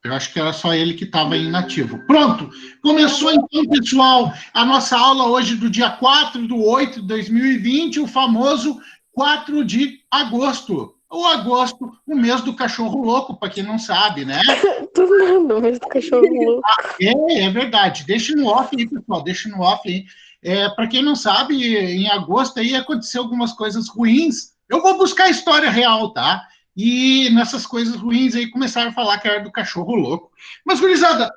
Eu acho que era só ele que estava inativo. Pronto! Começou então, pessoal, a nossa aula hoje do dia 4/8/2020, o famoso 4 de agosto. O agosto, o mês do cachorro louco, para quem não sabe, né? Do nada, o mês do cachorro louco. É verdade. Deixa no off aí, pessoal, deixa no off aí. Para quem não sabe, em agosto aí aconteceu algumas coisas ruins. Eu vou buscar a história real, tá? E nessas coisas ruins aí começaram a falar que era do cachorro louco. Mas, gurizada,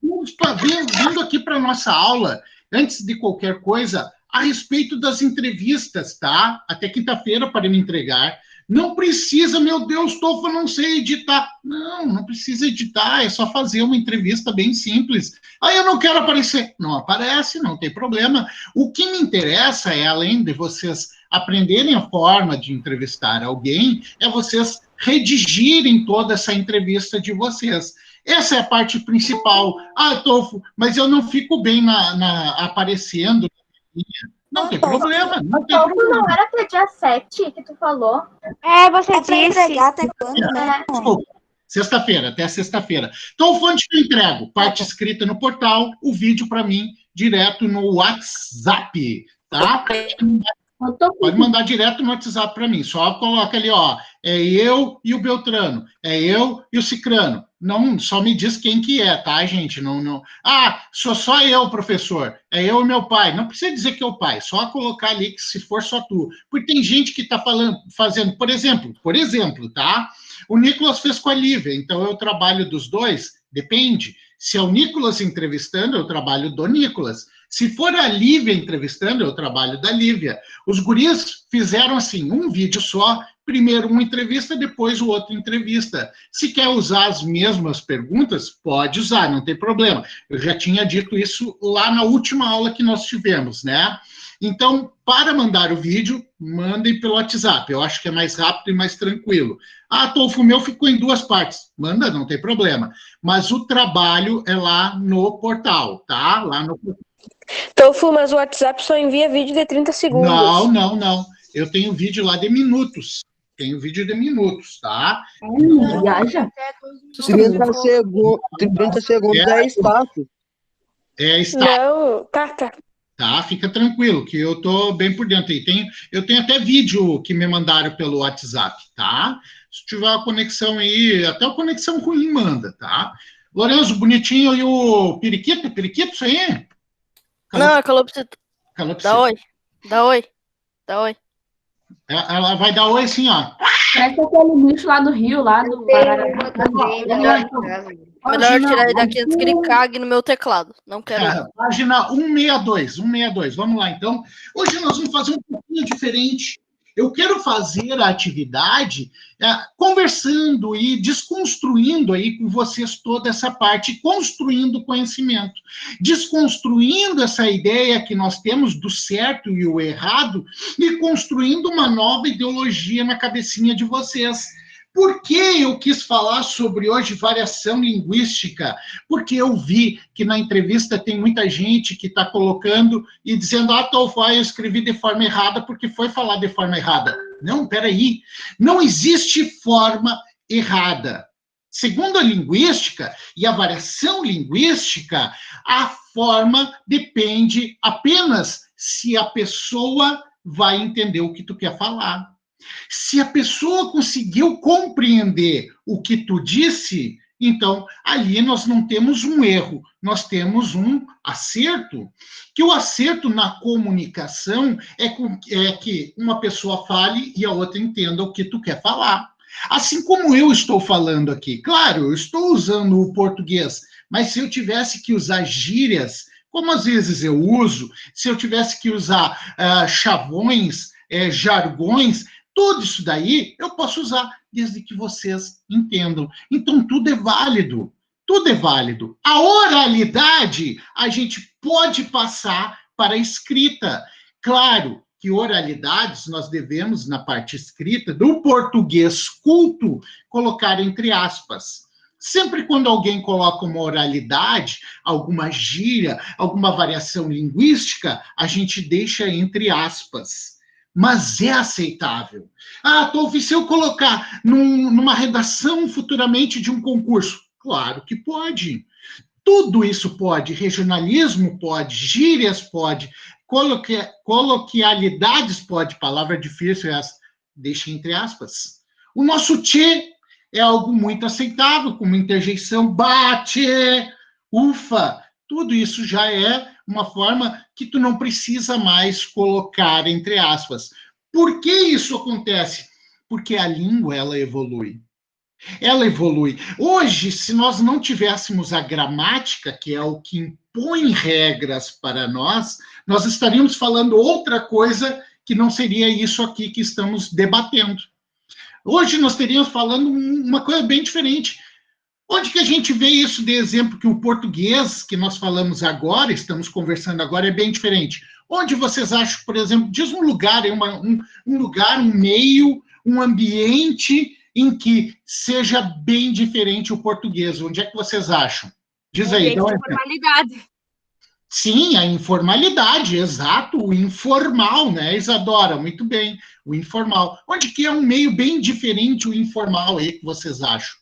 vindo aqui para nossa aula, antes de qualquer coisa, a respeito das entrevistas, tá? Até quinta-feira para me entregar. Não precisa, meu Deus, Tofa, não sei editar. Não precisa editar, é só fazer uma entrevista bem simples. Aí eu não quero aparecer. Não aparece, não tem problema. O que me interessa é, além de vocês aprenderem a forma de entrevistar alguém, é vocês redigirem toda essa entrevista de vocês. Essa é a parte principal. Ah, Tofo, mas eu não fico bem aparecendo. Não tem problema, não tem Tofo, problema. não era até dia 7 que tu falou? Você disse. Entregar até quando, né? Desculpa. Sexta-feira, até sexta-feira. Então, o fonte que eu entrego, parte escrita no portal, o vídeo para mim, direto no WhatsApp, tá? Pode mandar direto no WhatsApp para mim, só coloca ali, ó, é eu e o Beltrano, é eu e o Cicrano. Não, só me diz quem que é, tá, gente? Não. Ah, sou só eu, professor. É eu e meu pai. Não precisa dizer que é o pai, só colocar ali que se for só tu. Porque tem gente que tá fazendo, por exemplo, tá? O Nicolas fez com a Lívia, então eu trabalho dos dois, depende. Se é o Nicolas entrevistando, eu trabalho do Nicolas. Se for a Lívia entrevistando, eu trabalho da Lívia. Os guris fizeram assim, um vídeo só, primeiro uma entrevista, depois o outro entrevista. Se quer usar as mesmas perguntas, pode usar, não tem problema. Eu já tinha dito isso lá na última aula que nós tivemos, né? Então, para mandar o vídeo, mandem pelo WhatsApp. Eu acho que é mais rápido e mais tranquilo. Ah, Tofo, o meu ficou em 2 partes. Manda, não tem problema. Mas o trabalho é lá no portal, tá? Lá no portal. Tofu, mas o WhatsApp só envia vídeo de 30 segundos. Não. Eu tenho vídeo lá de minutos. Tenho vídeo de minutos, tá? Viaja. 30 segundos é espaço. Está. Não, tá. Tá, fica tranquilo, que eu tô bem por dentro. Eu tenho até vídeo que me mandaram pelo WhatsApp, tá? Se tiver uma conexão aí, até uma conexão ruim manda, tá? Lourenço, bonitinho, e o Periquito, isso aí? Não, é calopsita. Dá oi. Ela vai dar oi assim, ó. Parece aquele bicho lá do Rio, lá do Parará. Melhor tirar ele daqui antes que ele cague no meu teclado. Não quero. Página 162. Vamos lá, então. Hoje nós vamos fazer um pouquinho diferente. Eu quero fazer a atividade conversando e desconstruindo aí com vocês toda essa parte, construindo conhecimento, desconstruindo essa ideia que nós temos do certo e o errado e construindo uma nova ideologia na cabecinha de vocês. Por que eu quis falar sobre hoje variação linguística? Porque eu vi que na entrevista tem muita gente que está colocando e dizendo, eu escrevi de forma errada porque foi falar de forma errada. Não, peraí. Não existe forma errada. Segundo a linguística e a variação linguística, a forma depende apenas se a pessoa vai entender o que tu quer falar. Se a pessoa conseguiu compreender o que tu disse, então ali nós não temos um erro, nós temos um acerto. Que o acerto na comunicação é que uma pessoa fale e a outra entenda o que tu quer falar. Assim como eu estou falando aqui. Claro, eu estou usando o português, mas se eu tivesse que usar gírias, como às vezes eu uso, se eu tivesse que usar chavões, jargões, tudo isso daí eu posso usar, desde que vocês entendam. Então, tudo é válido. A oralidade, a gente pode passar para a escrita. Claro que oralidades nós devemos, na parte escrita, do português culto, colocar entre aspas. Sempre quando alguém coloca uma oralidade, alguma gíria, alguma variação linguística, a gente deixa entre aspas. Mas é aceitável. Tolfi, se eu colocar numa redação futuramente de um concurso, Claro que pode. Tudo isso pode. Regionalismo pode, gírias pode, coloquialidades pode, palavra difícil essa, deixa entre aspas. O nosso tchê é algo muito aceitável, como interjeição, bate, ufa, tudo isso já é uma forma que tu não precisa mais colocar entre aspas. Por que isso acontece? Porque a língua, ela evolui. Ela evolui. Hoje, se nós não tivéssemos a gramática, que é o que impõe regras para nós estaríamos falando outra coisa que não seria isso aqui que estamos debatendo. Hoje nós estaríamos falando uma coisa bem diferente. Onde que a gente vê isso de exemplo que o português que nós falamos agora, estamos conversando agora, é bem diferente? Onde vocês acham, por exemplo, diz um lugar, um lugar, um meio, um ambiente em que seja bem diferente o português. Onde é que vocês acham? Diz aí. Então, informalidade. Sim, a informalidade, exato, o informal, né, Isadora? Muito bem, o informal. Onde que é um meio bem diferente o informal aí que vocês acham?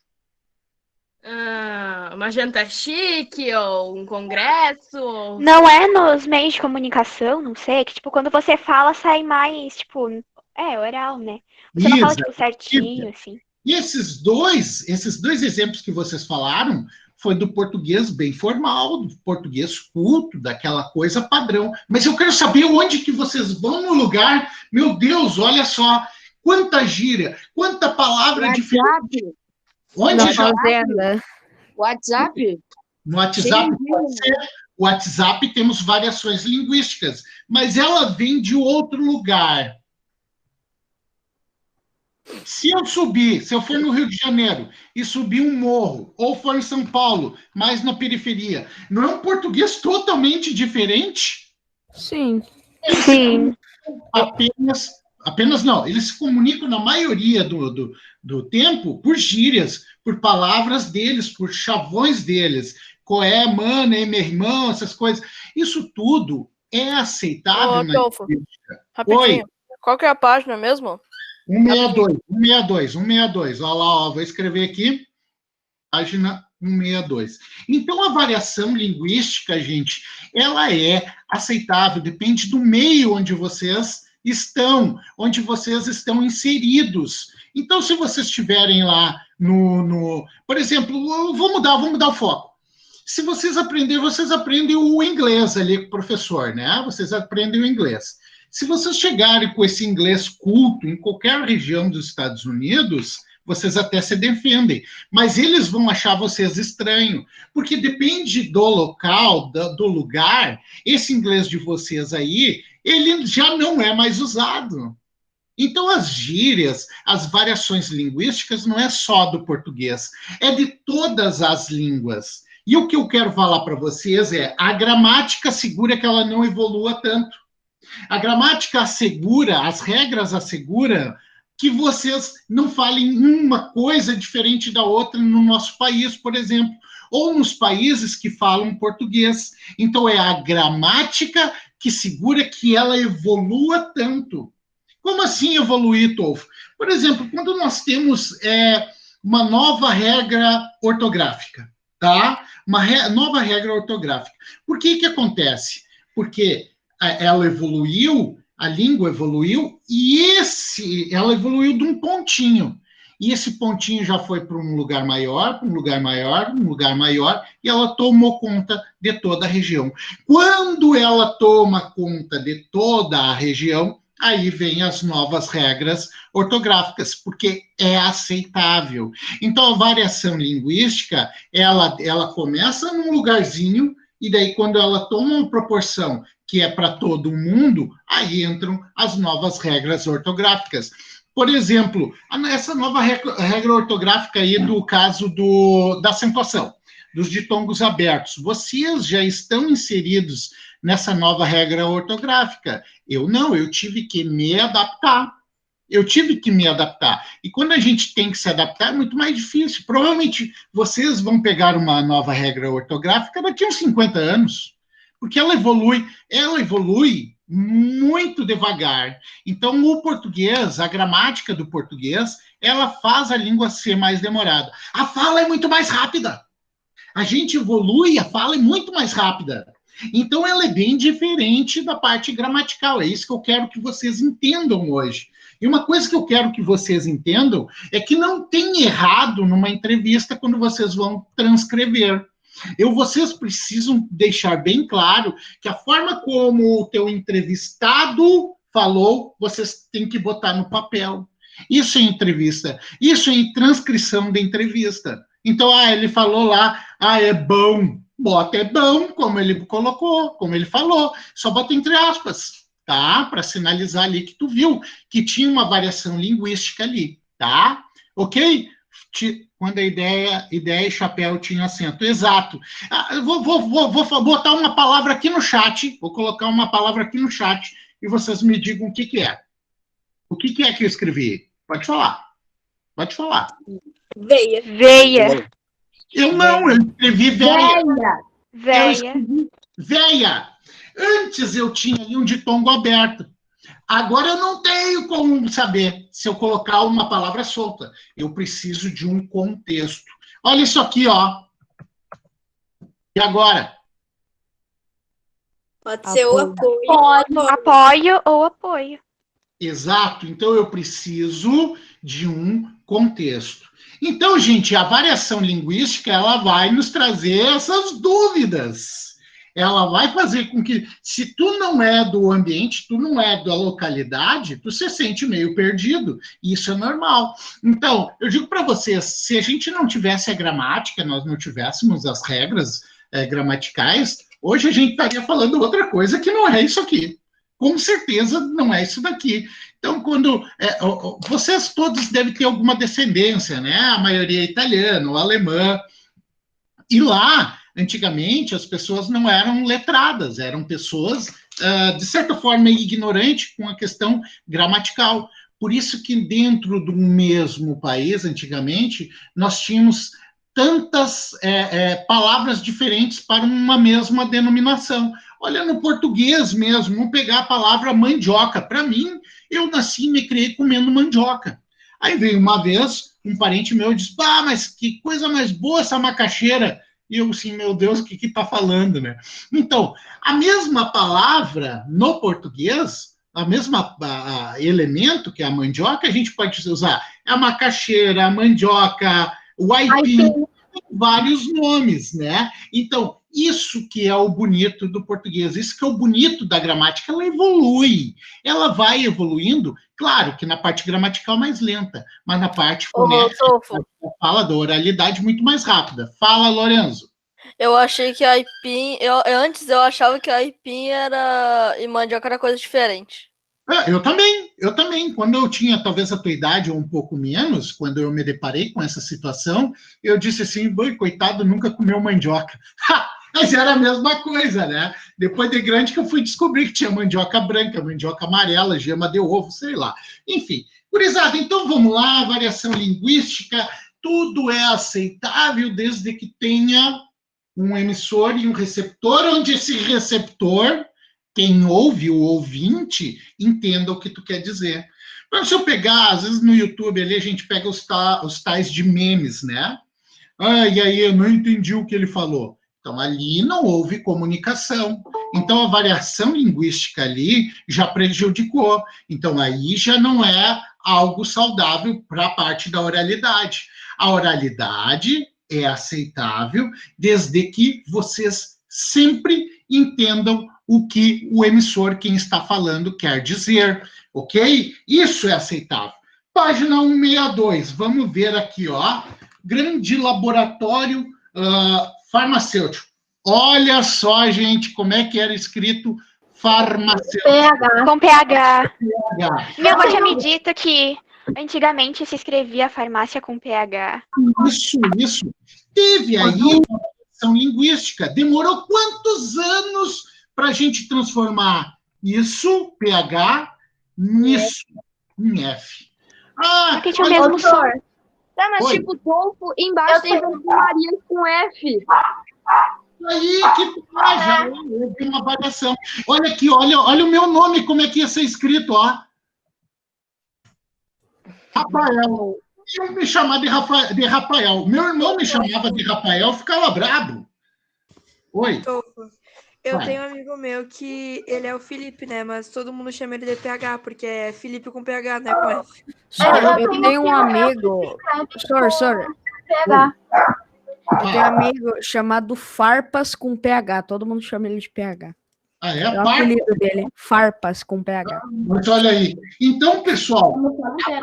Uma janta chique ou um congresso? Não é nos meios de comunicação, não sei, que tipo, quando você fala, sai mais, tipo, oral, né? Você não fala, tipo, certinho, assim. E esses dois exemplos que vocês falaram foi do português bem formal, do português culto, daquela coisa padrão. Mas eu quero saber onde que vocês vão no lugar. Meu Deus, olha só, quanta gíria, quanta palavra diferente. Onde já? WhatsApp? No WhatsApp pode ser. O WhatsApp temos variações linguísticas, mas ela vem de outro lugar. Se eu for no Rio de Janeiro e subir um morro, ou for em São Paulo, mais na periferia, não é um português totalmente diferente? Sim. Sim. Apenas não, eles se comunicam na maioria do tempo por gírias, por palavras deles, por chavões deles. Coé, mano, meu irmão, essas coisas. Isso tudo é aceitável. Ô, Adolfo, rapidinho. Oi. Qual que é a página mesmo? 162. Olha lá, vou escrever aqui, página 162. Então, a variação linguística, gente, ela é aceitável, depende do meio onde vocês estão inseridos. Então, se vocês estiverem lá por exemplo, vou mudar o foco. Se vocês aprendem o inglês ali com o professor, né? Vocês aprendem o inglês. Se vocês chegarem com esse inglês culto em qualquer região dos Estados Unidos, vocês até se defendem, mas eles vão achar vocês estranho, porque depende do local, do lugar, esse inglês de vocês aí, ele já não é mais usado. Então, as gírias, as variações linguísticas, não é só do português, é de todas as línguas. E o que eu quero falar para vocês é, a gramática assegura que ela não evolua tanto. A gramática assegura, as regras asseguram que vocês não falem uma coisa diferente da outra no nosso país, por exemplo, ou nos países que falam português. Então, é a gramática que segura que ela evolua tanto. Como assim evoluir, Tolfo? Por exemplo, quando nós temos uma nova regra ortográfica, tá? Nova regra ortográfica. Por que acontece? Porque ela evoluiu, a língua evoluiu, e ela evoluiu de um pontinho. E esse pontinho já foi para um lugar maior, e ela tomou conta de toda a região. Quando ela toma conta de toda a região, aí vem as novas regras ortográficas, porque é aceitável. Então, a variação linguística, ela começa num lugarzinho, e daí, quando ela toma uma proporção que é para todo mundo, aí entram as novas regras ortográficas. Por exemplo, essa nova regra ortográfica aí do caso da acentuação, dos ditongos abertos. Vocês já estão inseridos nessa nova regra ortográfica. Eu não, eu tive que me adaptar. E quando a gente tem que se adaptar, é muito mais difícil. Provavelmente vocês vão pegar uma nova regra ortográfica daqui a uns 50 anos. Porque ela evolui muito devagar. Então, o português, a gramática do português, ela faz a língua ser mais demorada. A fala é muito mais rápida. A gente evolui, a fala é muito mais rápida. Então, ela é bem diferente da parte gramatical. É isso que eu quero que vocês entendam hoje. E uma coisa que eu quero que vocês entendam é que não tem errado numa entrevista quando vocês vão transcrever. Vocês precisam deixar bem claro que a forma como o teu entrevistado falou, vocês têm que botar no papel. Isso é entrevista. Isso é transcrição da entrevista. Então, ele falou lá, é bom. Bota é bom, como ele colocou, como ele falou. Só bota entre aspas, tá? Para sinalizar ali que tu viu que tinha uma variação linguística ali, tá? Ok? Quando a ideia e chapéu tinham acento. Exato. Eu vou botar uma palavra aqui no chat, vou colocar uma palavra aqui no chat e vocês me digam o que é. O que é que eu escrevi? Pode falar. Pode falar. Veia. Eu escrevi veia. Veia. Veia. Antes eu tinha ali um ditongo aberto. Agora eu não tenho como saber se eu colocar uma palavra solta. Eu preciso de um contexto. Olha isso aqui, ó. E agora? Pode ser o apoio. Apoio ou apoio. Exato. Então eu preciso de um contexto. Então, gente, a variação linguística, ela vai nos trazer essas dúvidas. Ela vai fazer com que, se tu não é do ambiente, tu não é da localidade, tu se sente meio perdido. Isso é normal. Então, eu digo para vocês, se a gente não tivesse a gramática, nós não tivéssemos as regras gramaticais, hoje a gente estaria falando outra coisa que não é isso aqui. Com certeza não é isso daqui. Então, quando vocês todos devem ter alguma descendência, né? A maioria é italiana ou alemã. E lá, antigamente, as pessoas não eram letradas, eram pessoas, de certa forma, ignorantes com a questão gramatical. Por isso que dentro do mesmo país, antigamente, nós tínhamos tantas palavras diferentes para uma mesma denominação. Olha, no português mesmo, vamos pegar a palavra mandioca. Para mim, eu nasci e me criei comendo mandioca. Aí veio uma vez, um parente meu disse, mas que coisa mais boa essa macaxeira. E eu assim, meu Deus, o que está falando, né? Então, a mesma palavra no português, a mesma elemento, que é a mandioca, a gente pode usar a macaxeira, a mandioca, o aipim, vários nomes, né? Então, isso que é o bonito do português, isso que é o bonito da gramática, ela evolui, ela vai evoluindo, claro que na parte gramatical mais lenta, mas na parte fonética, fala da oralidade muito mais rápida. Fala, Lorenzo. Eu achei que aipim, antes eu achava que aipim e mandioca era coisa diferente. Eu também. Quando eu tinha talvez a tua idade ou um pouco menos, quando eu me deparei com essa situação, eu disse assim, coitado, nunca comeu mandioca. Mas era a mesma coisa, né? Depois de grande que eu fui descobrir que tinha mandioca branca, mandioca amarela, gema de ovo, sei lá. Enfim, gurizada, então vamos lá, variação linguística, tudo é aceitável desde que tenha um emissor e um receptor, onde esse receptor, quem ouve, o ouvinte, entenda o que tu quer dizer. Então, se eu pegar, às vezes no YouTube ali, a gente pega os tais de memes, né? E aí, eu não entendi o que ele falou. Então, ali não houve comunicação. Então, a variação linguística ali já prejudicou. Então, aí já não é algo saudável para a parte da oralidade. A oralidade é aceitável desde que vocês sempre entendam o que o emissor, quem está falando, quer dizer, ok? Isso é aceitável. Página 162, vamos ver aqui, ó. Grande laboratório farmacêutico. Olha só, gente, como é que era escrito farmacêutico. Com PH. Minha avó tinha me dito que antigamente se escrevia farmácia com PH. Isso. Teve aí uma questão linguística. Demorou quantos anos para a gente transformar isso, PH, nisso, em F? Porque tinha o mesmo som. Tá, mas tipo, Dolfo, embaixo tem Maria com F. Aí que já houve uma variação. Olha aqui, olha o meu nome, como é que ia ser escrito, ó. Rafael. iam me chamar de Rafael. Meu irmão me chamava de Rafael, ficava brabo. Oi. Eu Vai. tenho um amigo meu que ele é o Felipe, né? Mas todo mundo chama ele de PH, porque é Felipe com PH, né? Com F. Eu tenho um amigo. Sorry. PH. Eu tenho um amigo chamado Farpas com PH. Todo mundo chama ele de PH. Ah, é? É o apelido dele. Farpas com PH. Mas olha aí. Então, pessoal,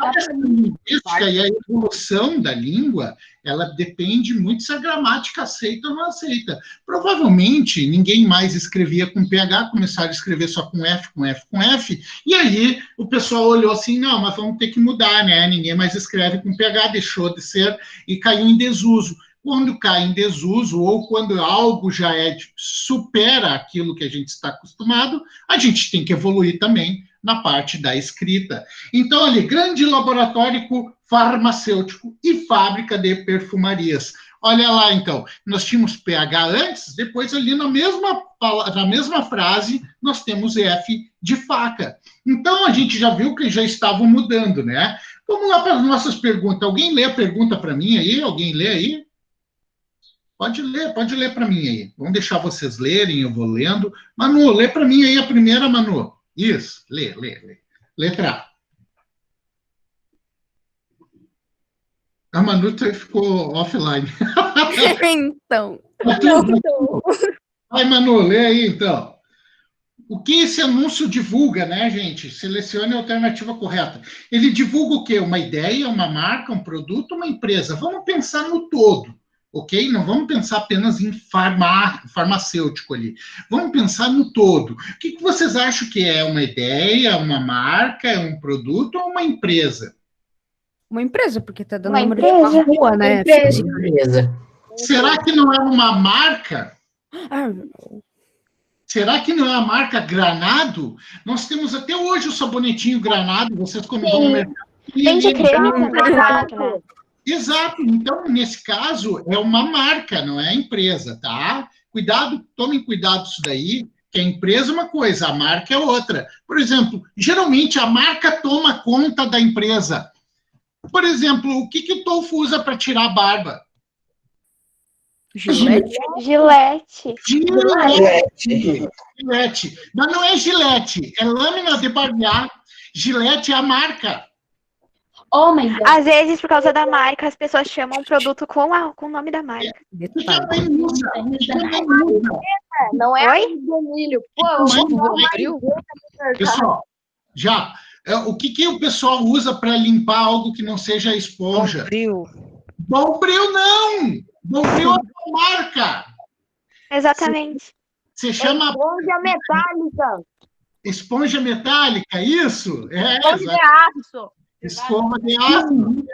a questão linguística e a evolução da língua, ela depende muito se a gramática aceita ou não aceita. Provavelmente, ninguém mais escrevia com PH, começaram a escrever só com F, com F, com F, e aí o pessoal olhou assim, não, mas vamos ter que mudar, né? Ninguém mais escreve com PH, deixou de ser e caiu em desuso. Quando cai em desuso, ou quando algo já supera aquilo que a gente está acostumado, a gente tem que evoluir também na parte da escrita. Então, ali, grande laboratório farmacêutico e fábrica de perfumarias. Olha lá, então, nós tínhamos PH antes, depois ali na mesma frase, nós temos F de faca. Então, a gente já viu que já estavam mudando, né? Vamos lá para as nossas perguntas. Alguém lê a pergunta para mim aí? Alguém lê aí? Pode ler para mim aí. Vamos deixar vocês lerem, eu vou lendo. Manu, lê para mim aí a primeira, Manu. Isso, lê. Letra A. A Manu ficou offline. Então. Vai, Manu, lê aí, então. O que esse anúncio divulga, né, gente? Selecione a alternativa correta. Ele divulga o quê? Uma ideia, uma marca, um produto, uma empresa. Vamos pensar no todo. Ok? Não vamos pensar apenas em farmacêutico ali. Vamos pensar no todo. O que vocês acham que é uma ideia, uma marca, um produto ou uma empresa? Uma empresa, porque tá dando Uma número empresa. de rua, né? Beleza. Será que não é uma marca? Ah, Será que não é a marca Granado? Nós temos até hoje o sabonetinho Granado, vocês quando vão no mercado. Vende creme também, né? Exato. Então, nesse caso, é uma marca, não é a empresa, tá? Cuidado, tomem cuidado disso daí, que a empresa é uma coisa, a marca é outra. Por exemplo, geralmente a marca toma conta da empresa. Por exemplo, o que o Tofu usa para tirar a barba? Gillette. Gillette. Mas não é Gillette, é lâmina de barbear. Gillette é a marca. Oh, my God. Às vezes, por causa da marca, as pessoas chamam o produto com o nome da marca. Detalhe. Não é Oi? amigo do milho. Pô, eu vou falar mais Pessoal, já. O que o pessoal usa para limpar algo que não seja esponja? Bombril não! Bombril é uma marca. Exatamente. Você chama esponja metálica. esponja metálica, isso? É, Esponja de exato. aço. Escova de aço.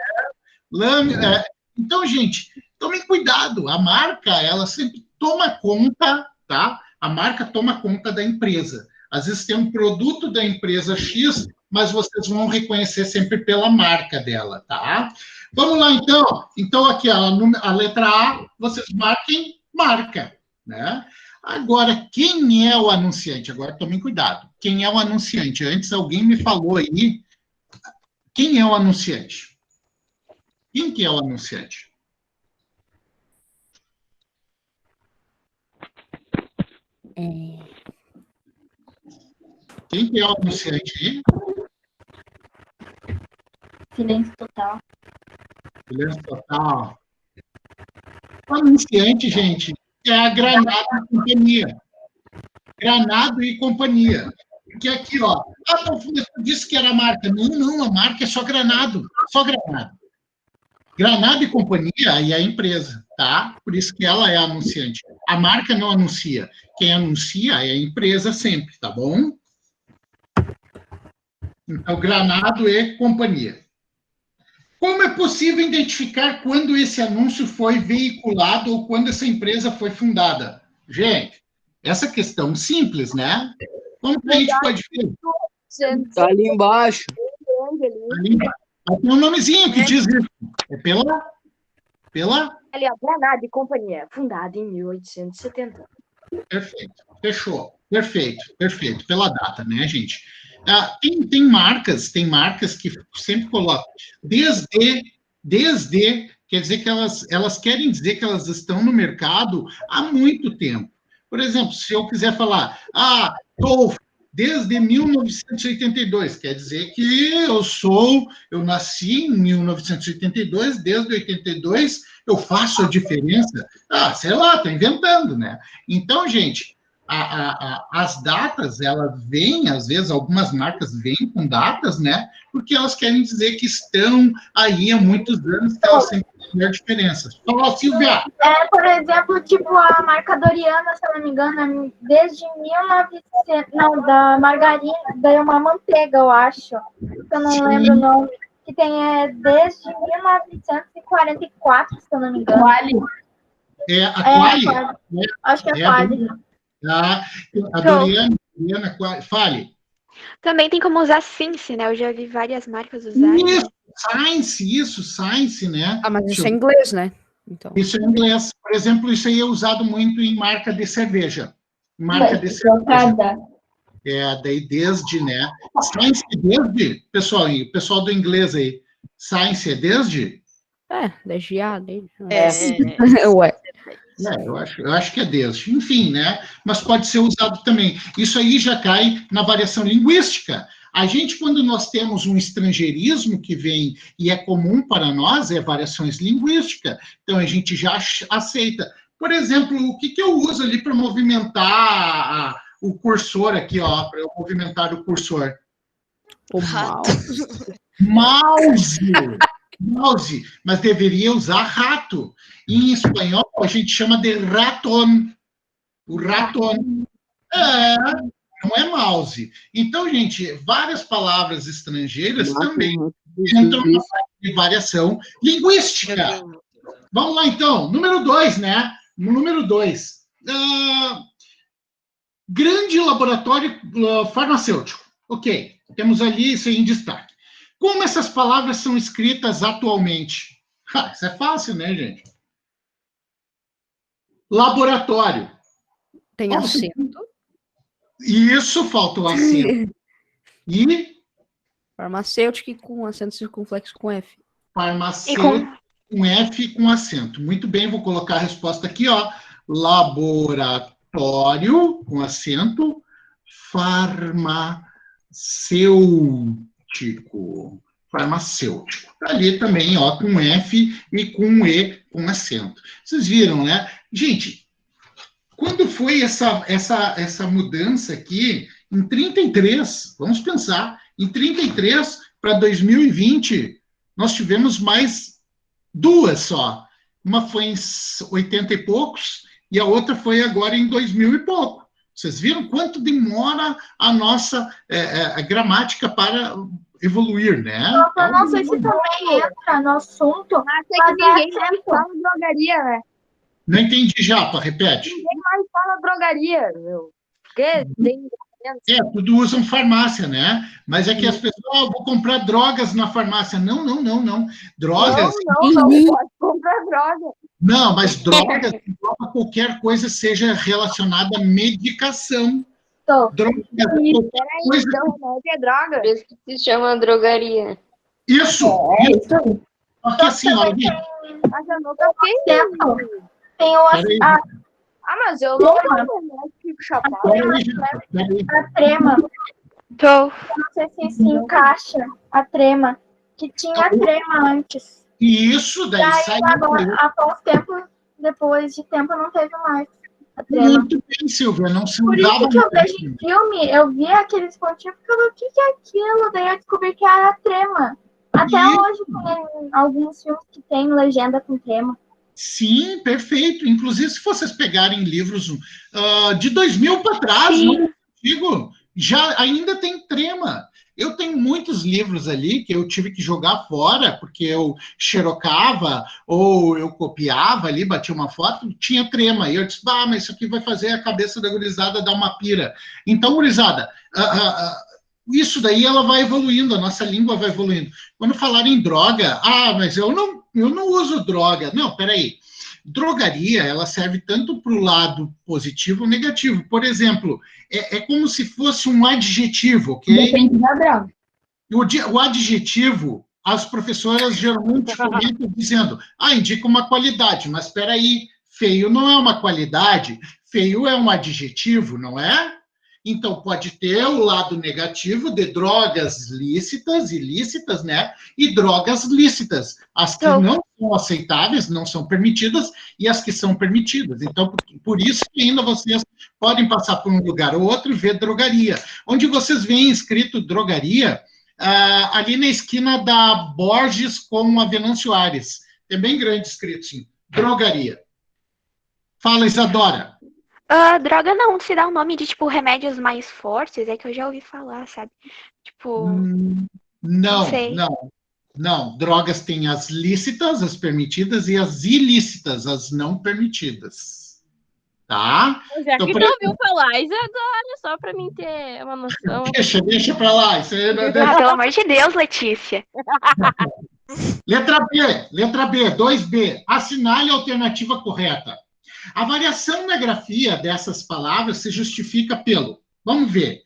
Lâmina. Então, gente, tomem cuidado. A marca, ela sempre toma conta, tá? A marca toma conta da empresa. Às vezes tem um produto da empresa X, mas vocês vão reconhecer sempre pela marca dela, tá? Vamos lá, então. Então, aqui, a letra A, vocês marquem marca, né? Agora, quem é o anunciante? Agora, tomem cuidado. Quem é o anunciante? Antes, alguém me falou aí. Quem é o anunciante? Quem que é o anunciante? Quem que é o anunciante aí? Silêncio total. Silêncio total. O anunciante, gente, é a Granado e Companhia. Granado e Companhia. Porque aqui, ó, eu disse que era a marca. Não, a marca é só Granado. Só Granado. Granado e Companhia, aí é a empresa, tá? Por isso que ela é a anunciante. A marca não anuncia. Quem anuncia é a empresa sempre, tá bom? Então, Granado e Companhia. Como é possível identificar quando esse anúncio foi veiculado ou quando essa empresa foi fundada? Gente, essa questão simples, né? Como que a gente pode ver? Tá ali embaixo. Ali embaixo. Tem um nomezinho que diz isso. É pela? Ali, ó, Granado e Companhia, fundada em 1870. Perfeito. Fechou. Perfeito. Pela data, né, gente? Tem marcas que sempre colocam desde desde, quer dizer que elas querem dizer que elas estão no mercado há muito tempo. Por exemplo, se eu quiser falar, TOEFL, desde 1982, quer dizer que eu nasci em 1982, desde 82 eu faço a diferença. Sei lá, estou inventando, né? Então, gente, as datas, elas vêm, às vezes, algumas marcas vêm com datas, né? Porque elas querem dizer que estão aí há muitos anos, que elas sempre fizeram diferenças. Fala, Silvia! Por exemplo, tipo a marca Doriana, se eu não me engano, desde 1900, não, da margarina, daí uma manteiga, eu acho, que eu não lembro o nome, que tem desde 1944, se eu não me engano. Quali. A Quali? Acho que é Quali. A Doriana, fale. Também tem como usar Science, né? Eu já vi várias marcas usarem. Science, né? Mas isso é inglês, né? Então. Isso é inglês. Por exemplo, isso aí é usado muito em marca de cerveja. Cerveja. Daí desde, né? Science desde, pessoal do inglês aí. Science é desde? Desde desde. Ué. Eu acho que é desde. Enfim, né? Mas pode ser usado também. Isso aí já cai na variação linguística. A gente, quando nós temos um estrangeirismo que vem e é comum para nós, é variações linguísticas. Então, a gente já aceita. Por exemplo, o que eu uso ali para movimentar o cursor aqui, ó, para eu movimentar o cursor? O mouse, mas deveria usar rato. Em espanhol, a gente chama de ratón. O ratón. Não é mouse. Então, gente, várias palavras estrangeiras também entram na parte de variação linguística. Vamos lá, então. Número 2, né? Número 2. Grande laboratório farmacêutico. Ok, temos ali isso aí em destaque. Como essas palavras são escritas atualmente? Isso é fácil, né, gente? Laboratório. Tem acento. Isso, falta o acento. E? Farmacêutico com acento circunflexo com F. Farmacêutico com F com acento. Muito bem, vou colocar a resposta aqui, ó. Laboratório com acento. Farmacêutico. Ali também, ó, com F e com E com acento. Vocês viram, né? Gente, quando foi essa mudança aqui? Em 33, vamos pensar, em 33 para 2020, nós tivemos mais duas só. Uma foi em 80 e poucos e a outra foi agora em 2000 e pouco. Vocês viram quanto demora a nossa a gramática para evoluir, né? Eu não sei se também entra no assunto. Mas é que ninguém mais fala drogaria, né? Não entendi, Japa, repete. Ninguém mais fala drogaria, meu. Porque tem... tudo usam farmácia, né? Mas é que as pessoas, vou comprar drogas na farmácia. Não. Drogas... Não pode comprar droga. Não, mas drogas, qualquer coisa seja relacionada à medicação. Drogas, coisa... Então, não é droga. Por isso que se chama drogaria. Isso. Porque assim, ó, mas eu nunca fiz tempo. Tem o... mas eu não fico chapado. A trema. Tô. Não sei se se encaixa a trema. Que tinha a trema antes. Isso, daí sai... Agora, após tempo, depois de tempo, não teve mais. Muito bem, Silvia, não se usava. Por isso que eu vejo em filme, eu vi aqueles pontinhos e falei, o que é aquilo? Daí eu descobri que era a trema. Até hoje tem alguns filmes que tem legenda com trema. Sim, perfeito. Inclusive, se vocês pegarem livros de 2000 para trás, não digo, já ainda tem trema. Eu tenho muitos livros ali que eu tive que jogar fora, porque eu xerocava ou eu copiava ali, batia uma foto, tinha trema. E eu disse, mas isso aqui vai fazer a cabeça da gurizada dar uma pira. Então, gurizada, isso daí ela vai evoluindo, a nossa língua vai evoluindo. Quando falar em droga, mas eu não uso droga. Não, peraí. Drogaria, ela serve tanto para o lado positivo ou negativo. Por exemplo, é como se fosse um adjetivo, ok? Depende da droga. O adjetivo, as professoras geralmente comentam dizendo, indica uma qualidade, mas espera aí, feio não é uma qualidade, feio é um adjetivo, não é? Então, pode ter o lado negativo de drogas lícitas, ilícitas, né? E drogas lícitas. As que não são aceitáveis, não são permitidas, e as que são permitidas. Então, por isso que ainda vocês podem passar por um lugar ou outro e ver drogaria. Onde vocês veem escrito drogaria, ali na esquina da Borges com a Venâncio Aires. É bem grande escrito, sim. Drogaria. Fala, Isadora. Droga não se dá o nome de, tipo, remédios mais fortes, é que eu já ouvi falar, sabe? Tipo... Não, sei. não. Drogas tem as lícitas, as permitidas, e as ilícitas, as não permitidas. Tá? Já que tu ouviu falar, Isadora, só pra mim ter uma noção. Deixa pra lá. Isso aí não deixa... pelo amor de Deus, Letícia. Letra B, 2B. Assinale a alternativa correta. A variação na grafia dessas palavras se justifica pelo... Vamos ver.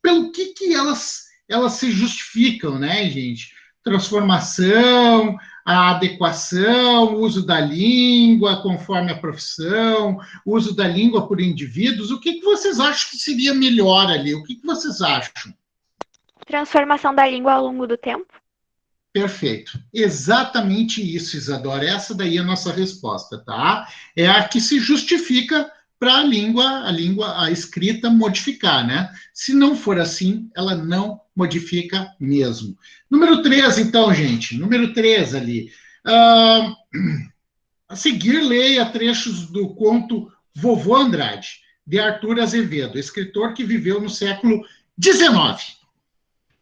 Pelo que elas se justificam, né, gente? Transformação, a adequação, uso da língua conforme a profissão, uso da língua por indivíduos. O que vocês acham que seria melhor ali? O que vocês acham? Transformação da língua ao longo do tempo? Perfeito. Exatamente isso, Isadora. Essa daí é a nossa resposta, tá? É a que se justifica para a escrita modificar, né? Se não for assim, ela não modifica mesmo. Número 3, então, gente. Número 3 ali. A seguir, leia trechos do conto Vovô Andrade, de Arthur Azevedo, escritor que viveu no século XIX.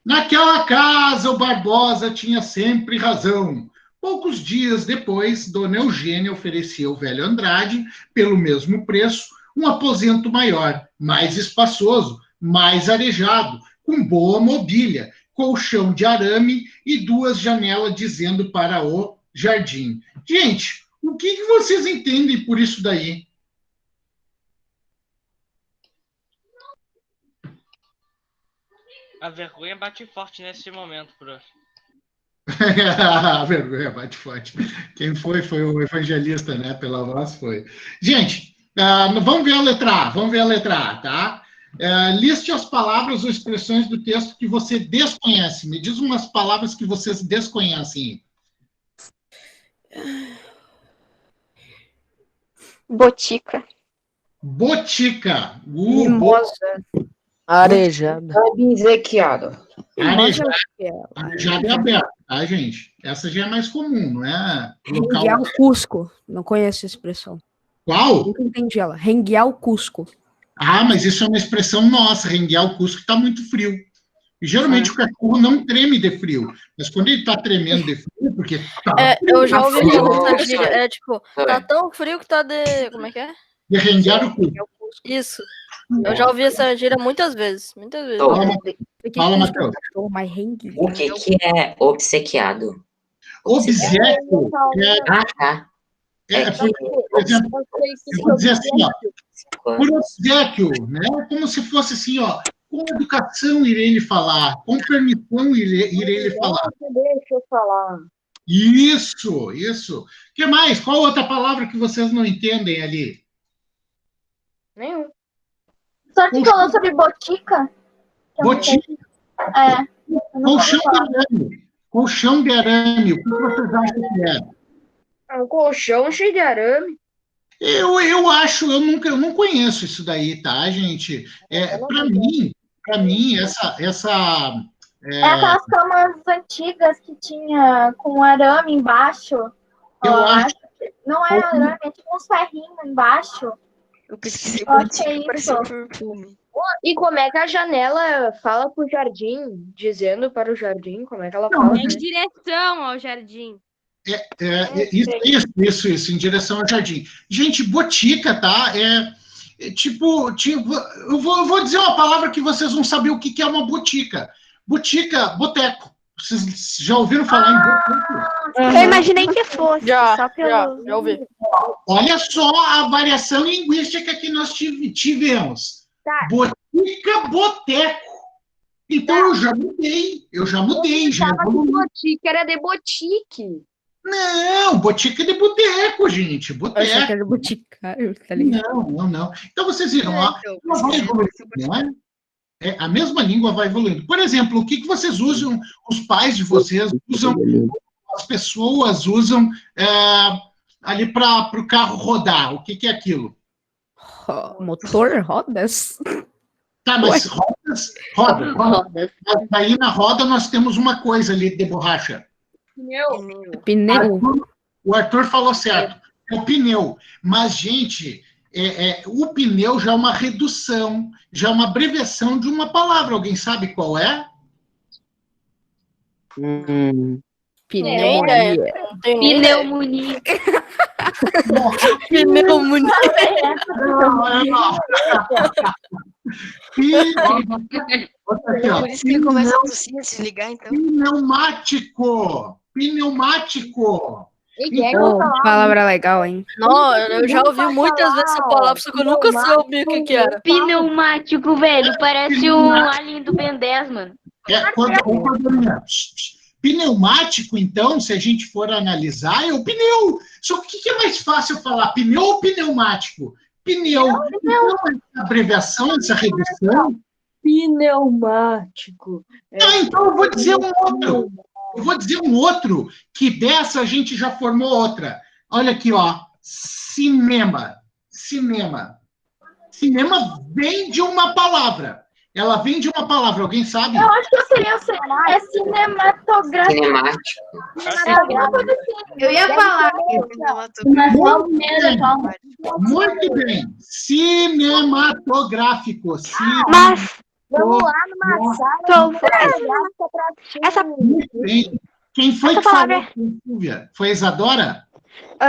Naquela casa, o Barbosa tinha sempre razão. Poucos dias depois, Dona Eugênia oferecia ao velho Andrade, pelo mesmo preço, um aposento maior, mais espaçoso, mais arejado, com boa mobília, colchão de arame e 2 janelas dizendo para o jardim. Gente, o que vocês entendem por isso daí? A vergonha bate forte nesse momento, prof. A vergonha bate forte. Quem foi o evangelista, né? Pela voz foi. Gente, vamos ver a letra A, tá? Liste as palavras ou expressões do texto que você desconhece. Me diz umas palavras que vocês desconhecem. Botica. Botica. Mimosa. Arejada. Obsequiado. Arejada é aberta, tá, gente? Essa já é mais comum, não é? Renguear o Cusco. Não conheço a expressão. Qual? Nunca entendi ela. Renguear o Cusco. Mas isso é uma expressão nossa. Renguear o Cusco está muito frio. E geralmente o cachorro não treme de frio. Mas quando ele está tremendo de frio, porque tá frio, eu já ouvi essa gíria. É tipo, tá tão frio que tá de... Como é que é? De renguear o Cusco. Isso. Eu já ouvi essa gíria muitas vezes. Fala, Matheus. O que é obsequiado? Obséquio por exemplo, eu vou dizer assim, ó, por obséquio, né? Como se fosse assim, ó, com educação irei lhe falar, com permissão irei lhe falar. Deixa eu falar. Isso. O que mais? Qual outra palavra que vocês não entendem ali? Nenhum. Só que falou sobre botica? Botica. Colchão de arame. O que vocês acham que é? Um colchão cheio de arame. Eu acho, eu não conheço isso daí, tá, gente? Para mim, essa aquelas camas antigas que tinha com arame embaixo. Eu acho. Não é arame, é tipo uns ferrinhos embaixo. Eu pesquisei isso. Perfume. E como é que a janela fala pro jardim? Dizendo para o jardim, como é que ela fala? Em direção ao jardim. Isso, em direção ao jardim. Gente, botica, tá? Tipo, eu vou dizer uma palavra que vocês vão saber o que é uma botica. Botica, boteco. Vocês já ouviram falar em boteco? Eu imaginei que fosse. Já ouvi. Olha só a variação linguística que nós tivemos. Tá. Botica, boteco. Então eu já mudei, já Tava de evoluí. botique, era de botique. Não, botica é de boteco, gente. Eu achei que Boteco. era boticário, tá ligado? Não. Então vocês viram, ó, ela vai evoluindo, né? A mesma língua vai evoluindo. Por exemplo, o que vocês usam, os pais de vocês usam, as pessoas usam ali para o carro rodar. O que é aquilo? Motor, rodas. Tá, mas roda. Aí na roda nós temos uma coisa ali de borracha. Pneu. O Arthur falou certo. É o pneu. Mas, gente, o pneu já é uma redução, já é uma abreviação de uma palavra. Alguém sabe qual é? Pneumonia. Pneumonia. Pneumonia. Por isso que ele começa a tossir, a se ligar, então. Pneumático. Palavra legal, hein? Não, eu já ouvi muitas vezes essa palavra, só que eu nunca soube o que era. Pneumático, velho. Parece um alien do Ben 10, mano. Pneumático, então, se a gente for analisar, é o pneu. Só que o que é mais fácil falar, pneu ou pneumático? Pneu. Então, essa abreviação, essa redução... Pneumático. Então eu vou dizer um outro. Que dessa a gente já formou outra. Olha aqui, ó. Cinema. Cinema vem de uma palavra. Ela vem de uma palavra. Alguém sabe? Eu acho que eu sei. É cinematográfico. Eu ia falar. Muito bem. Cinematográfico. Mas... Vamos lá numa sala. Muito bem. Quem foi que falou, Silvia? Foi a Isadora?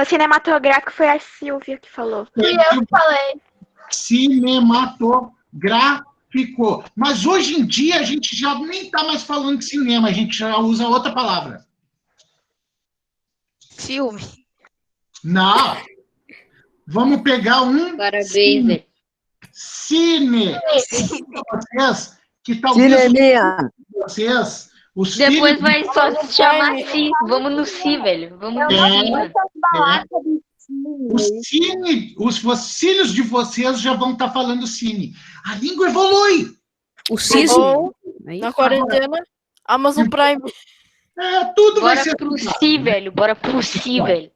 Cinematográfico foi a Silvia que falou. E eu falei. Cinematográfico. Mas hoje em dia a gente já nem está mais falando de cinema, a gente já usa outra palavra. Filme. Não. Vamos pegar um... Parabéns, velho. Cine. Vocês, que talvez vocês... Depois vai só se chamar Si. Vamos no Si, velho. Vamos no Si. Os filhos de vocês já vão estar falando cine. A língua evolui. O cisne. Na quarentena, Amazon Prime. Tudo Bora vai ser... pro Si, velho. Bora pro Si, velho.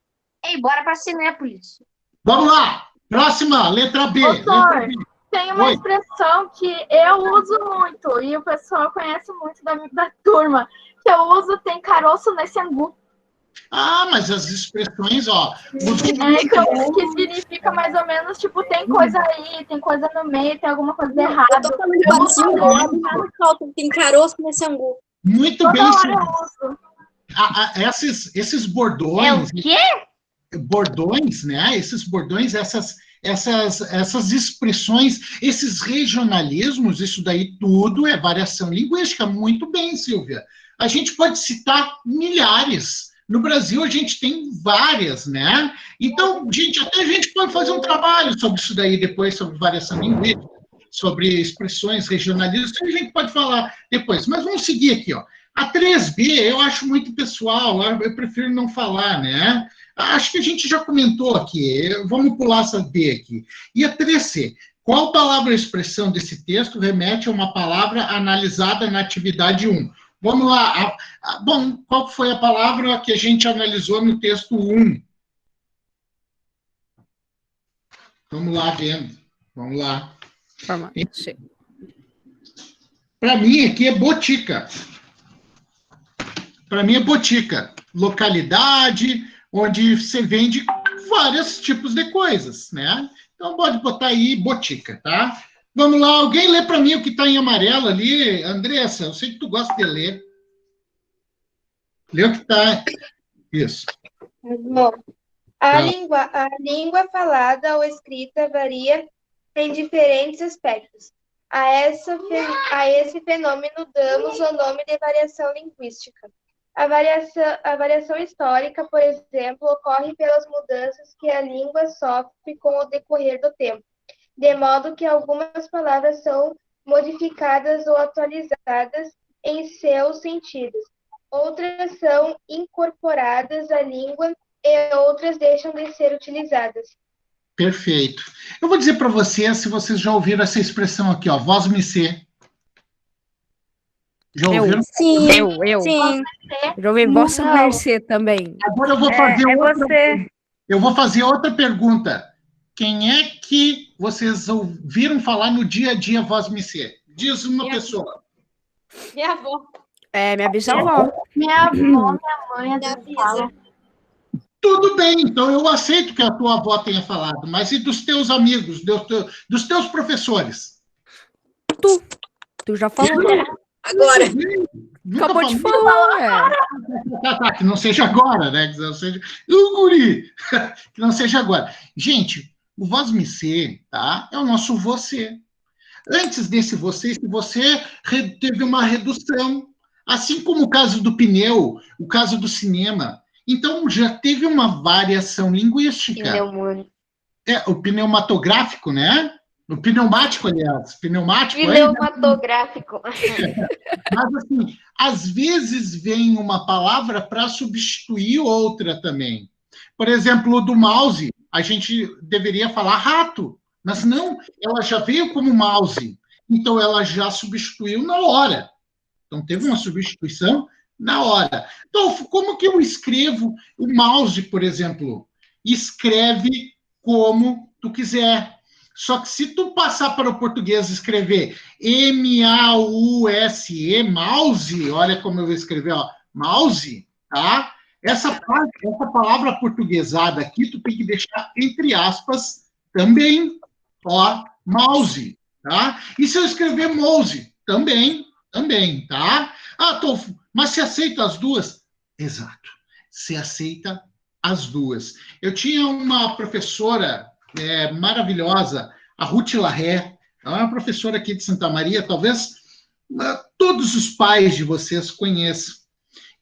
Ei, bora pra Cinépolis. Vamos lá. Próxima, letra B. Doutor, tem uma expressão que eu uso muito e o pessoal conhece muito da turma, que eu uso tem caroço nesse angu. Mas as expressões, ó... Que significa mais ou menos, tipo, tem coisa aí, tem coisa no meio, tem alguma coisa errada. Tem caroço nesse angu. Muito bem. Esses bordões... É o quê? Bordões, né? Esses bordões, essas expressões, esses regionalismos, isso daí tudo é variação linguística. Muito bem, Silvia. A gente pode citar milhares. No Brasil, a gente tem várias, né? Então, até a gente pode fazer um trabalho sobre isso daí depois, sobre variação linguística, sobre expressões regionalistas, a gente pode falar depois. Mas vamos seguir aqui, ó. A 3B, eu acho muito pessoal, eu prefiro não falar, né? Acho que a gente já comentou aqui, vamos pular essa B aqui. E a 3C, qual palavra ou expressão desse texto remete a uma palavra analisada na atividade 1? Vamos lá. Bom, qual foi a palavra que a gente analisou no texto 1? Vamos lá, vendo. Vamos lá. Para mim, aqui é botica. Para mim é botica. Localidade, onde você vende vários tipos de coisas, né? Então, pode botar aí botica, tá? Vamos lá, alguém lê para mim o que está em amarelo ali? Andressa, eu sei que tu gosta de ler. Lê o que está... Isso. Bom, a língua falada ou escrita varia em diferentes aspectos. A esse fenômeno damos o nome de variação linguística. A variação histórica, por exemplo, ocorre pelas mudanças que a língua sofre com o decorrer do tempo, de modo que algumas palavras são modificadas ou atualizadas em seus sentidos. Outras são incorporadas à língua e outras deixam de ser utilizadas. Perfeito. Eu vou dizer para vocês, se vocês já ouviram essa expressão aqui, ó, voz me ser. Já ouviram? Sim. Sim. Já ouvi vossa mercê também. Agora eu vou fazer eu vou fazer outra pergunta. Quem é que vocês ouviram falar no dia a dia voz me ser? Diz uma pessoa. Minha avó. Minha bisavó. Minha avó, minha mãe, às vezes fala. Tudo bem, então eu aceito que a tua avó tenha falado, mas e dos teus amigos, dos teus professores? Tu já falou. Agora. Acabou de falar. Tá, que não seja agora, né? Que não seja... Guri! Que não seja agora. Gente, o voz me ser, tá? É o nosso você. Antes desse você, esse você teve uma redução. Assim como o caso do pneu, o caso do cinema. Então, já teve uma variação linguística. O pneumatográfico, né? O pneumático, aliás. Pneumatográfico. Mas, assim, às vezes vem uma palavra para substituir outra também. Por exemplo, do mouse, a gente deveria falar rato, mas não, ela já veio como mouse. Então, ela já substituiu na hora. Então, teve uma substituição na hora. Então, como que eu escrevo o mouse, por exemplo? Escreve como tu quiser. Só que se tu passar para o português e escrever M-A-U-S-E, mouse, olha como eu vou escrever, ó, mouse, tá? Essa palavra portuguesada aqui, tu tem que deixar entre aspas também, ó, mouse, tá? E se eu escrever mouse, também, tá? Ah, Tolfo, mas se aceita as duas? Exato, se aceita as duas. Eu tinha uma professora maravilhosa, a Ruth Larré, ela é uma professora aqui de Santa Maria, talvez todos os pais de vocês conheçam.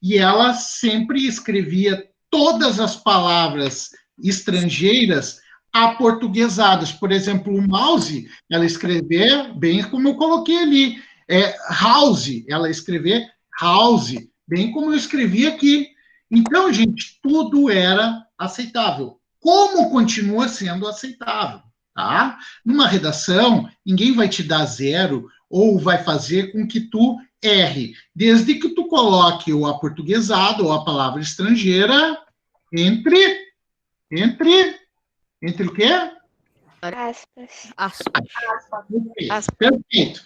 E ela sempre escrevia todas as palavras estrangeiras aportuguesadas. Por exemplo, o mouse, ela escrevia bem como eu coloquei ali. House, ela escrevia house, bem como eu escrevi aqui. Então, gente, tudo era aceitável. Como continua sendo aceitável, tá? Numa redação, ninguém vai te dar 0 ou vai fazer com que tu erre, desde que tu coloque o aportuguesado ou a palavra estrangeira entre o quê? Aspas. Perfeito.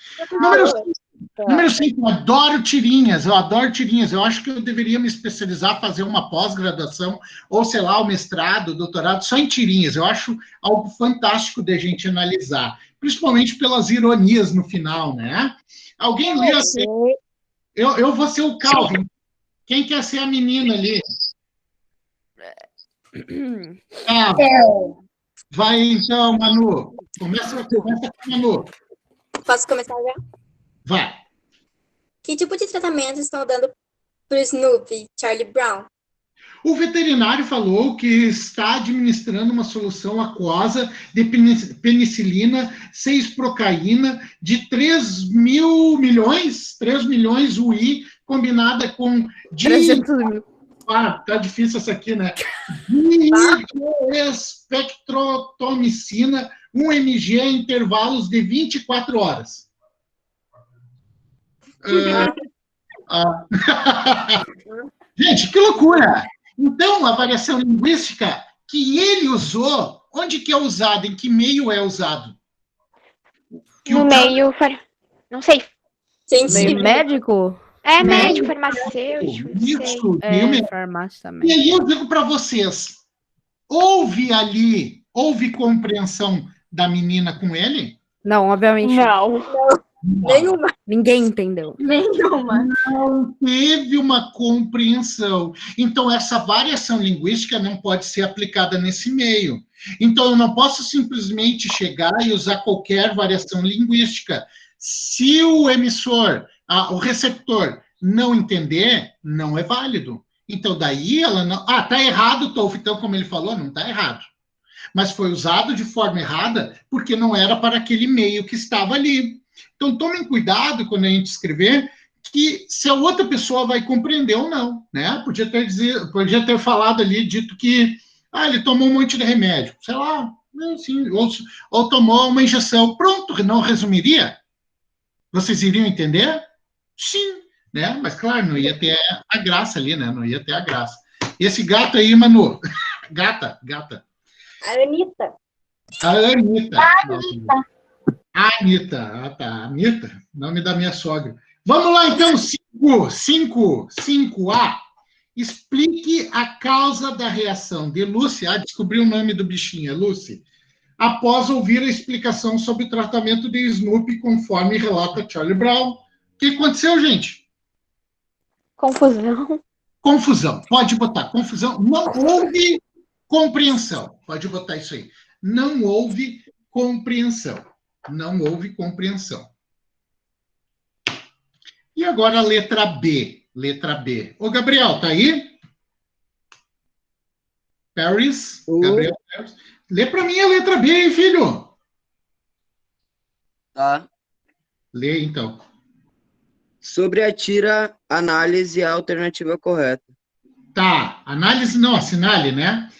Número 5, eu adoro tirinhas. Eu acho que eu deveria me especializar, fazer uma pós-graduação, ou, sei lá, o mestrado, o doutorado, só em tirinhas. Eu acho algo fantástico de a gente analisar, principalmente pelas ironias no final, né? Alguém lê assim? Eu vou ser o Calvin. Quem quer ser a menina ali? Vai então, Manu. Começa com a Manu. Posso começar já? Vai. Que tipo de tratamento estão dando para o Snoopy, Charlie Brown? O veterinário falou que está administrando uma solução aquosa de penicilina, 6-procaína, de 3 milhões UI, combinada com... 300 mil. Tá difícil essa aqui, né? Espectrotomicina, 1 mg em intervalos de 24 horas. Gente, que loucura! Então, a variação linguística que ele usou, onde que é usado? Em que meio é usado? No meio... Não sei. Meio médico? Médico, farmacêutico, não sei. Farmácia também. E aí eu digo para vocês, houve compreensão da menina com ele? Não, obviamente não. Nenhuma. Ninguém entendeu. Nenhuma. Não teve uma compreensão. Então, essa variação linguística não pode ser aplicada nesse meio. Então, eu não posso simplesmente chegar e usar qualquer variação linguística. Se o emissor, o receptor, não entender, não é válido. Então, daí ela não... tá errado, Tolfo. Então, como ele falou, não tá errado. Mas foi usado de forma errada porque não era para aquele meio que estava ali. Então, tomem cuidado quando a gente escrever, que se a outra pessoa vai compreender ou não, né? Podia ter falado ali, dito que ele tomou um monte de remédio, sei lá, assim, ou tomou uma injeção. Pronto, não resumiria? Vocês iriam entender? Sim, né? Mas, claro, não ia ter a graça ali, né? Não ia ter a graça. E esse gato aí, Manu? Gata. A Anitta. A Anitta. A Anitta. Ah, tá. Anitta, nome da minha sogra. Vamos lá, então, 5A. Explique a causa da reação de Lucy. Descobri o nome do bichinho, é Lucy. Após ouvir a explicação sobre o tratamento de Snoopy, conforme relata Charlie Brown. O que aconteceu, gente? Confusão. Pode botar confusão. Não houve compreensão. Pode botar isso aí. Não houve compreensão. E agora a letra B. Ô, Gabriel, tá aí? Paris? Gabriel Paris. Lê para mim a letra B, hein, filho? Tá. Lê, então. Sobre a tira, análise a alternativa correta. Tá. Análise não, assinale, né?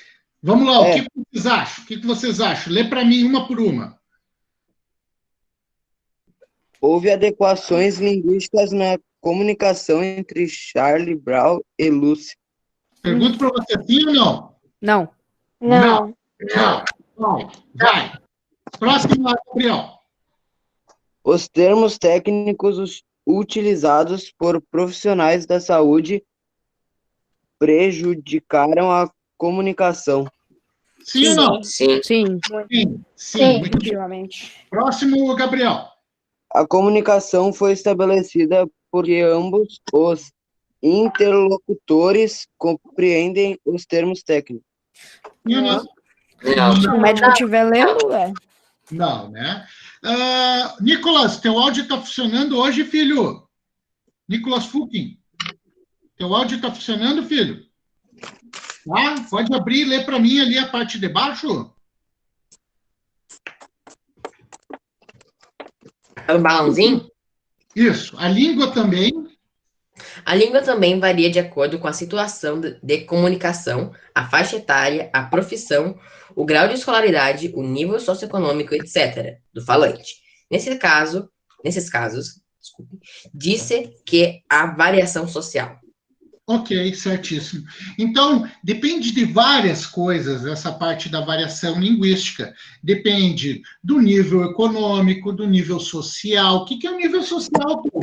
Vamos lá, o que vocês acham? O que vocês acham? Lê para mim uma por uma. Houve adequações linguísticas na comunicação entre Charlie Brown e Lucy. Pergunto para você, sim ou não? Não. Não. Vai. Próximo, Gabriel. Os termos técnicos utilizados por profissionais da saúde prejudicaram a comunicação. Sim ou não? Sim. Definitivamente. Próximo, Gabriel. A comunicação foi estabelecida porque ambos os interlocutores compreendem os termos técnicos. Se o médico estiver lendo, Não, né? Nicolas, teu áudio está funcionando hoje, filho? Nicolas Fucking. Teu áudio está funcionando, filho? Tá? Pode abrir e ler para mim ali a parte de baixo? O balãozinho? Isso. A língua também? A língua também varia de acordo com a situação de comunicação, a faixa etária, a profissão, o grau de escolaridade, o nível socioeconômico, etc., do falante. Nesses casos, disse que há variação social. Ok, certíssimo. Então, depende de várias coisas, essa parte da variação linguística. Depende do nível econômico, do nível social. O que é o nível social, povo?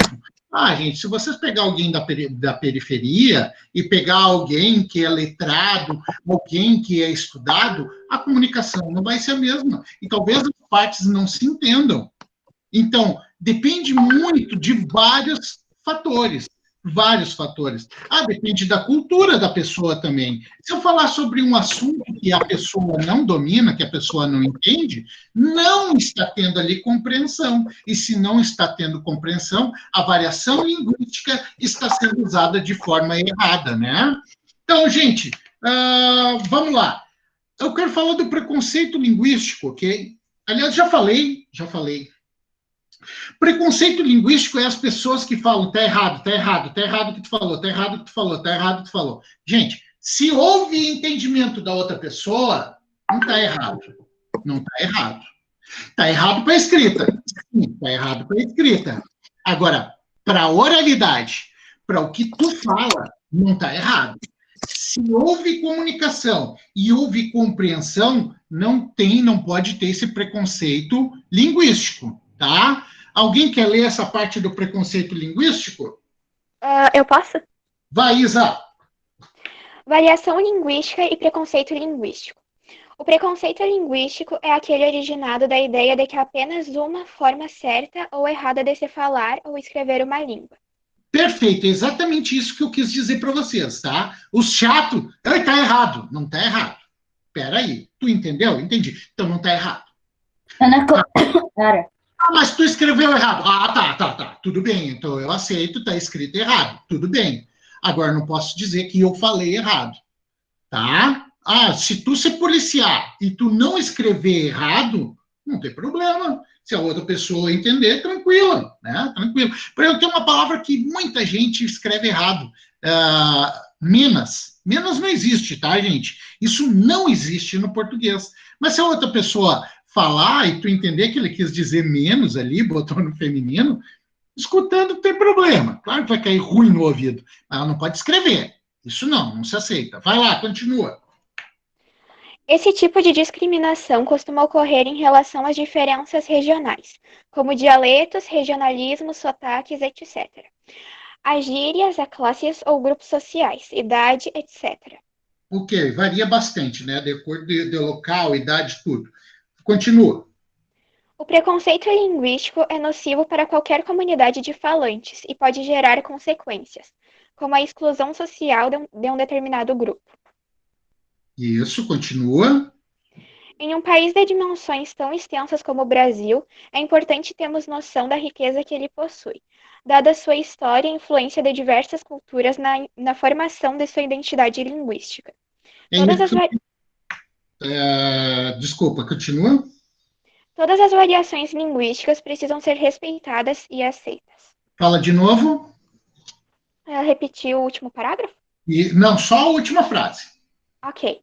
Gente, se vocês pegar alguém da periferia e pegar alguém que é letrado, alguém que é estudado, a comunicação não vai ser a mesma. E talvez as partes não se entendam. Então, depende muito de vários fatores. Depende da cultura da pessoa também. Se eu falar sobre um assunto que a pessoa não domina, que a pessoa não entende, não está tendo ali compreensão. E se não está tendo compreensão, a variação linguística está sendo usada de forma errada, né? Então, gente, vamos lá. Eu quero falar do preconceito linguístico, ok? Aliás, já falei. Preconceito linguístico é as pessoas que falam tá errado o que tu falou, tá errado o que tu falou. Gente, se houve entendimento da outra pessoa, não tá errado. Tá errado para a escrita. Sim, tá errado para a escrita. Agora, para a oralidade, para o que tu fala, não tá errado. Se houve comunicação e houve compreensão, não pode ter esse preconceito linguístico, tá? Alguém quer ler essa parte do preconceito linguístico? Eu posso? Vai, Isa. Variação linguística e preconceito linguístico. O preconceito linguístico é aquele originado da ideia de que há apenas uma forma certa ou errada de se falar ou escrever uma língua. Perfeito, é exatamente isso que eu quis dizer para vocês, tá? Os chatos, tá errado. Não tá errado. Peraí, tu entendeu? Entendi. Então não tá errado. Cara. Mas tu escreveu errado. Tá. Tudo bem, então eu aceito, tá escrito errado. Tudo bem. Agora não posso dizer que eu falei errado. Tá? Se tu se policiar e tu não escrever errado, não tem problema. Se a outra pessoa entender, tranquilo, né? Tranquilo. Por exemplo, tem uma palavra que muita gente escreve errado. Menos. Menos não existe, tá, gente? Isso não existe no português. Mas se a outra pessoa falar e tu entender que ele quis dizer menos ali, botou no feminino, escutando não tem problema. Claro que vai cair ruim no ouvido, mas ela não pode escrever. Isso não se aceita. Vai lá, continua. Esse tipo de discriminação costuma ocorrer em relação às diferenças regionais, como dialetos, regionalismos, sotaques, etc. As gírias, a classes ou grupos sociais, idade, etc. Ok, varia bastante, né? De acordo do local, idade, tudo. Continua. O preconceito linguístico é nocivo para qualquer comunidade de falantes e pode gerar consequências, como a exclusão social de um determinado grupo. Isso, continua. Em um país de dimensões tão extensas como o Brasil, é importante termos noção da riqueza que ele possui, dada a sua história e influência de diversas culturas na formação de sua identidade linguística. Desculpa, continua. Todas as variações linguísticas precisam ser respeitadas e aceitas. Fala de novo. Repetir o último parágrafo? Não, só a última frase. Ok.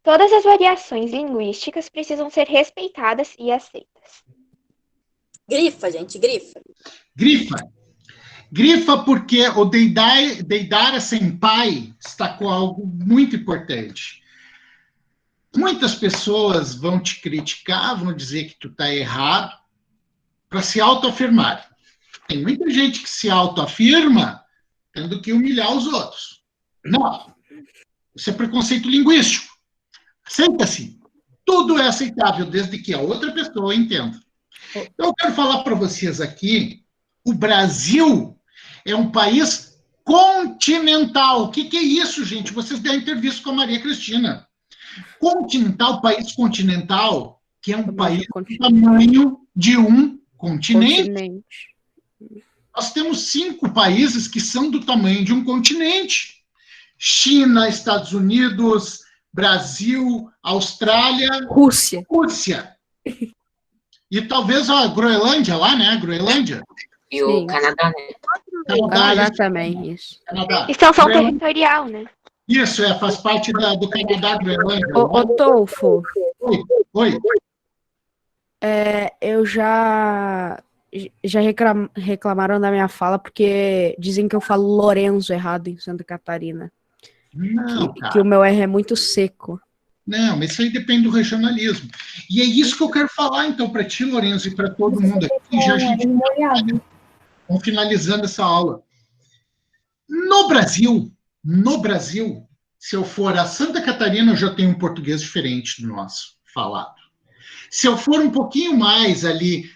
Todas as variações linguísticas precisam ser respeitadas e aceitas. Grifa, gente, grifa. Grifa. Grifa porque o Deidara Senpai destacou algo muito importante. Muitas pessoas vão te criticar, vão dizer que tu está errado, para se autoafirmar. Tem muita gente que se autoafirma tendo que humilhar os outros. Não. Isso é preconceito linguístico. Aceita-se. Tudo é aceitável, desde que a outra pessoa entenda. Então, eu quero falar para vocês aqui, o Brasil é um país continental. O que é isso, gente? Vocês devem ter visto com a Maria Cristina. Continental, país continental, que é um país do tamanho de um continente. Nós temos 5 países que são do tamanho de um continente. China, Estados Unidos, Brasil, Austrália... Rússia. E talvez a Groenlândia lá, né? Groenlândia. E o Canadá, né? Canadá também, isso. Canadá. Extensão territorial, né? Isso, faz parte do Canadá, Groenlândia. Ô, Tolfo. Oi. Eu já reclamaram da minha fala porque dizem que eu falo Lourenço errado em Santa Catarina. Não, que o meu R é muito seco. Não, mas isso aí depende do regionalismo. E é isso que eu quero falar, então, para ti, Lourenço, e para todo mundo aqui. Já a gente vamos finalizando essa aula. No Brasil, se eu for a Santa Catarina, eu já tenho um português diferente do nosso falado. Se eu for um pouquinho mais ali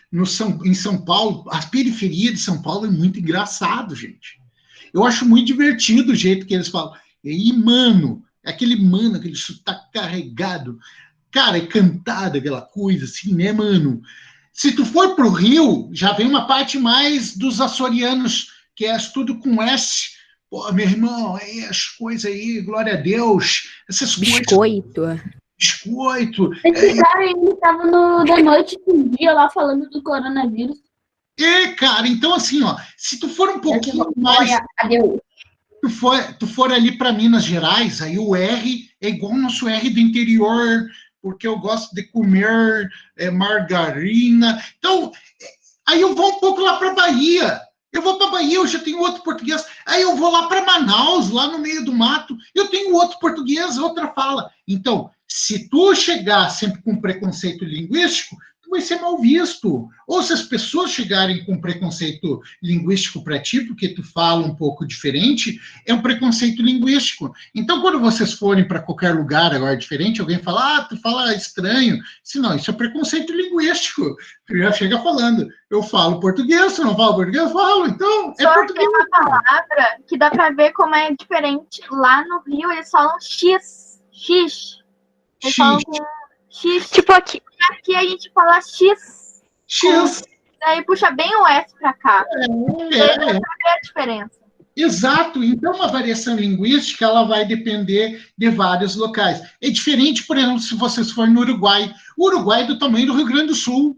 em São Paulo, a periferia de São Paulo é muito engraçado, gente. Eu acho muito divertido o jeito que eles falam. E aí, mano, aquele sotaque carregado. Cara, é cantada aquela coisa assim, né, mano? Se tu for pro Rio, já vem uma parte mais dos açorianos, que é tudo com S. Pô, meu irmão, aí as coisas aí, glória a Deus. Essas Biscoito. Biscoito. Esse cara aí estava da noite pro dia lá falando do coronavírus. Cara, então assim, ó, se tu for um pouquinho mais... Tu for ali para Minas Gerais, aí o R é igual ao nosso R do interior, porque eu gosto de comer margarina. Então, aí eu vou um pouco lá para Bahia. Eu vou para Bahia, eu já tenho outro português. Aí eu vou lá para Manaus, lá no meio do mato, eu tenho outro português, outra fala. Então, se tu chegar sempre com preconceito linguístico, tu vai ser mal visto. Ou se as pessoas chegarem com preconceito linguístico para ti, porque tu fala um pouco diferente, é um preconceito linguístico. Então, quando vocês forem para qualquer lugar agora diferente, alguém fala, tu fala estranho. Se não, isso é preconceito linguístico. Tu já chega falando, eu falo português, se não falo português, eu falo. Então, é Só português. tem uma palavra que dá para ver como é diferente. Lá no Rio, eles falam X. Eles falam com X. Tipo aqui. Aqui a gente fala X. X. Daí puxa bem o S pra cá. Dá pra ver a diferença. Exato. Então, a variação linguística ela vai depender de vários locais. É diferente, por exemplo, se vocês forem no Uruguai. O Uruguai é do tamanho do Rio Grande do Sul.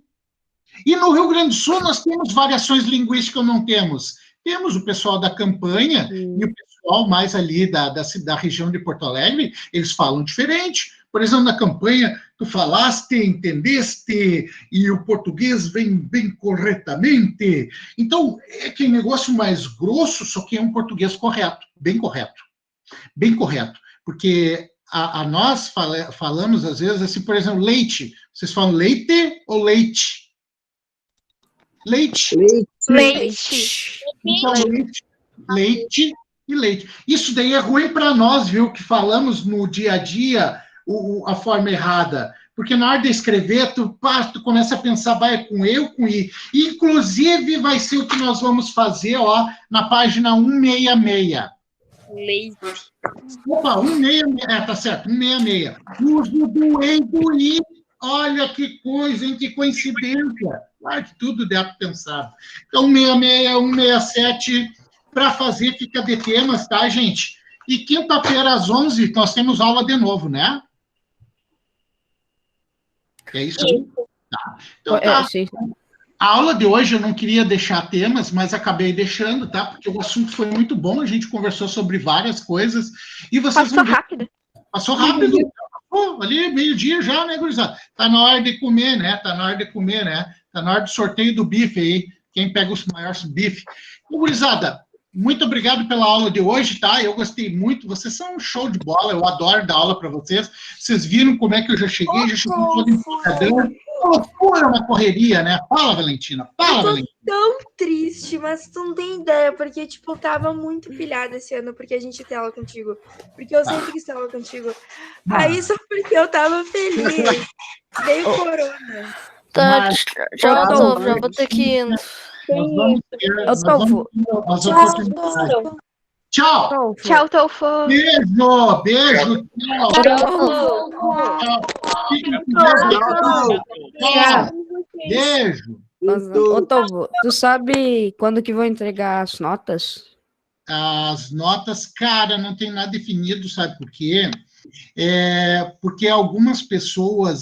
E no Rio Grande do Sul nós temos variações linguísticas ou não temos? Temos o pessoal da campanha e o pessoal mais ali da região de Porto Alegre, eles falam diferente. Por exemplo, na campanha, tu falaste, entendeste, e o português vem bem corretamente. Então, é aquele negócio mais grosso, só que é um português correto, bem correto. Bem correto. Porque nós falamos, às vezes, assim, por exemplo, leite. Vocês falam leite ou leite? Leite. Leite. Então, leite e leite. Isso daí é ruim para nós, viu, que falamos no dia a dia a forma errada. Porque na hora de escrever, tu começa a pensar, vai com eu, com i. Inclusive, vai ser o que nós vamos fazer, ó, na página 166. Leite. Opa, 166, tá certo, 166. Uso do e do i. Olha que coisa, hein? Que coincidência. Claro que tudo deve pensar. Então, 166, 167, para fazer, fica de temas, tá, gente? E quinta-feira, às 11, nós temos aula de novo, né? É isso aí? Tá. Então, tá. A aula de hoje eu não queria deixar temas, mas acabei deixando, tá? Porque o assunto foi muito bom, a gente conversou sobre várias coisas. E vocês Passou rápido. Passou rápido. Ali, meio-dia já, né, gurizada? Tá na hora de comer, né? Tá na hora de comer, né? Tá na hora do sorteio do bife aí. Quem pega os maiores bife. Então, gurizada, muito obrigado pela aula de hoje, tá? Eu gostei muito. Vocês são um show de bola. Eu adoro dar aula para vocês. Vocês viram como é que eu já cheguei? Já cheguei todo empolgadão. Loucura, uma correria, né? Fala, Valentina. Fala, Valentina. Tão triste, mas tu não tem ideia, porque, tipo, eu tava muito pilhada esse ano, porque a gente tem aula contigo. Porque eu sempre quis ter aula contigo. Aí só porque eu tava feliz. Veio corona. Tá, já vou ter que ir. Tchau. Tchau, Tolfo. Beijo, beijo. Tchau. Beijo. Ô, Tolfo, tu sabe quando que vão entregar as notas? As notas, cara, não tem nada definido, sabe por quê? Porque algumas pessoas